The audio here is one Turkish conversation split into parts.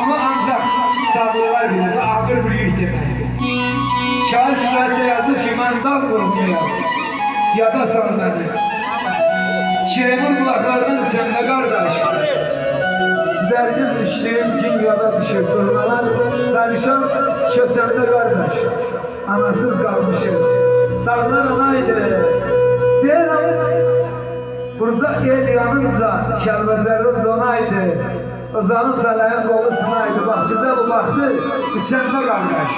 Ama ancak tablolar bile ağır bir yük demektir. Şair süratle yazır ki ben dağ grubunu yazdım. Ya da sanırım. Şiremin kulaklarının içinde kardeş. Zərci düşdüyüm dünyada düşür durmalar. Perişan köçəndə kardeş. Anasız kalmışım. Dağlar anaydı. Deyirəm. Burada el yanınca Kəlbəcərdə donaydı. Özanın fələyin qolu sınaydı. Bak bize bu baktı. İçəndə kardeş.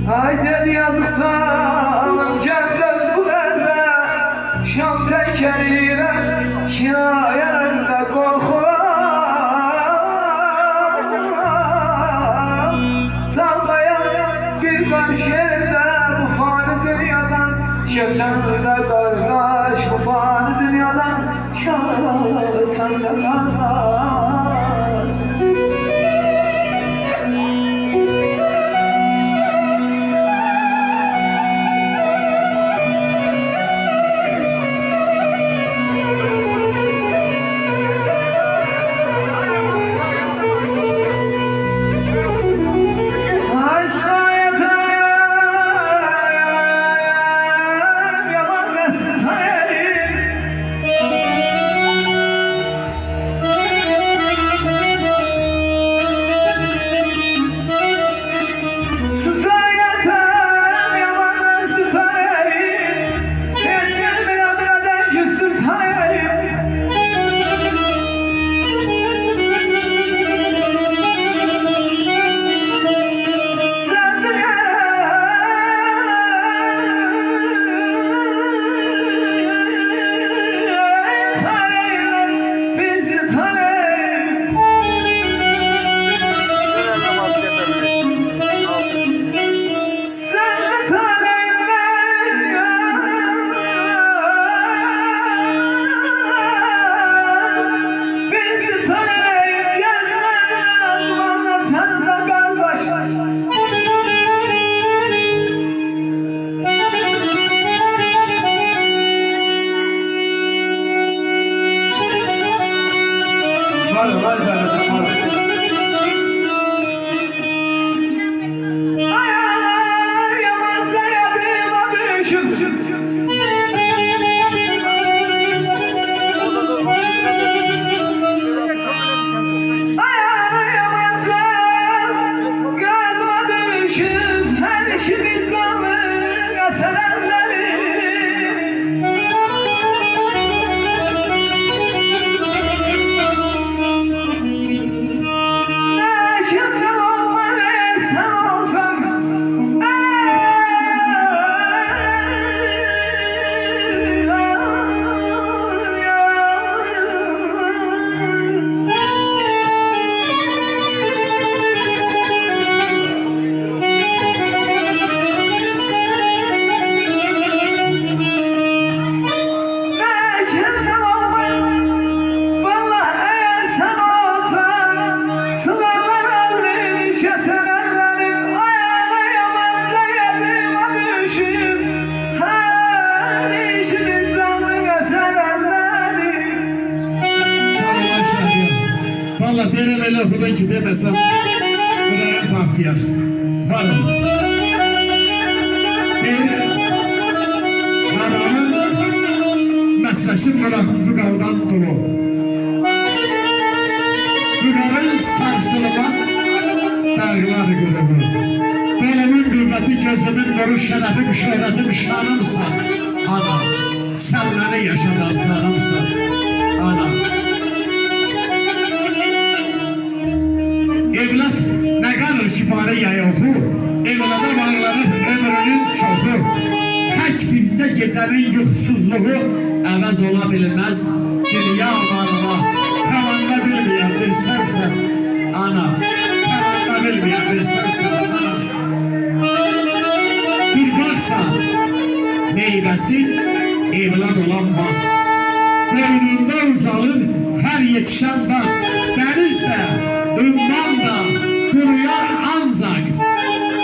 Haydi yazırsam cəndəz bu dərdə Şam təkərirə kinayələrdə qorxuram Dağlayan bir qarşı yerdə bu fani dünyadan Keçəndə qardaş bu fani dünyadan Keçəndə qardaş Valla derele lafıdan ki demesem Yüreğim partiyar Varım Varamın Mesleşim bırakıntı kaldan dolu Yüreğin sarsılmaz Dağlar gülümü Dolumun kıymeti gözümün nuru şerefi müşahretim şanımsan Ana sen beni yaşadan sağımsın Ana Evlat ne kadar şifare yayığı, evlada varların ömrünün çoğu, tek bilse gecenin yuxsuzluğu əvəz ola bilmez. Dünya varına, tavanda bilmeyen bir sərsən, ana. Tamamla bilmeyen bir sensin ana. Bir baksan, meyvesi evlad olan bak. Boynunda uzalır her yetişen bak. Deniz de, ümman da kuruyar ancak.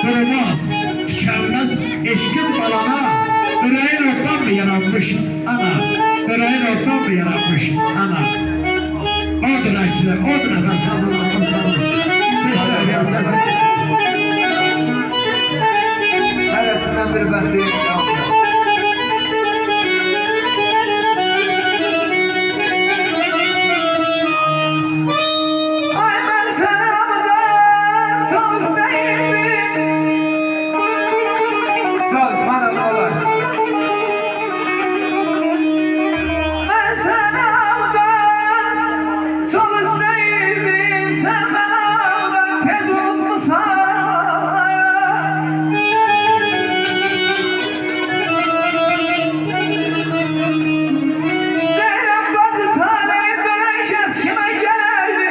Kurumaz, tükenmez eşkin balana. Yüreğin ottan mı yaratmış ana? Yüreğin ottan mı yaratmış ana? Odur elçiler, odur efendim. Teşekkür ederim. Neresinden bir ben değil. Ay ben sana bundan çok sevdim. Sağ ol, bana ne olur. Ben sana bundan çok sevdim. Sen bana tez unutmuşsan. Zeynep bazı tane dönüşeceğiz kime geldi?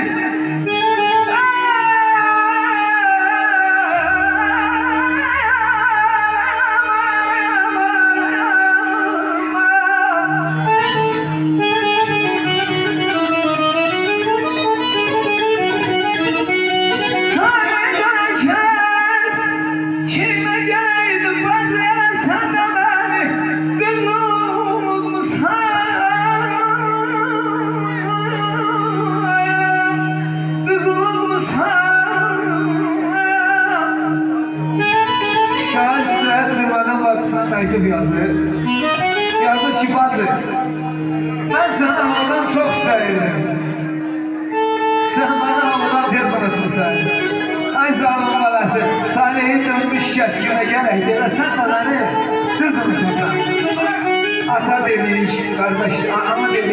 Tane dönüşeceğiz kime geldi? Bazı sen de beni bir umut mu Şahit bana baksan mektup yazı. Yazı şifacı. Ben sana ondan çok sevdim. Sen bana ondan tez unutmuşsan. Ay zalim balası. Talihi dönmüş yaşına geleydi. Sen bana ne? Tez unutmuşsan. Ata dedik, kardeş, ana dedik.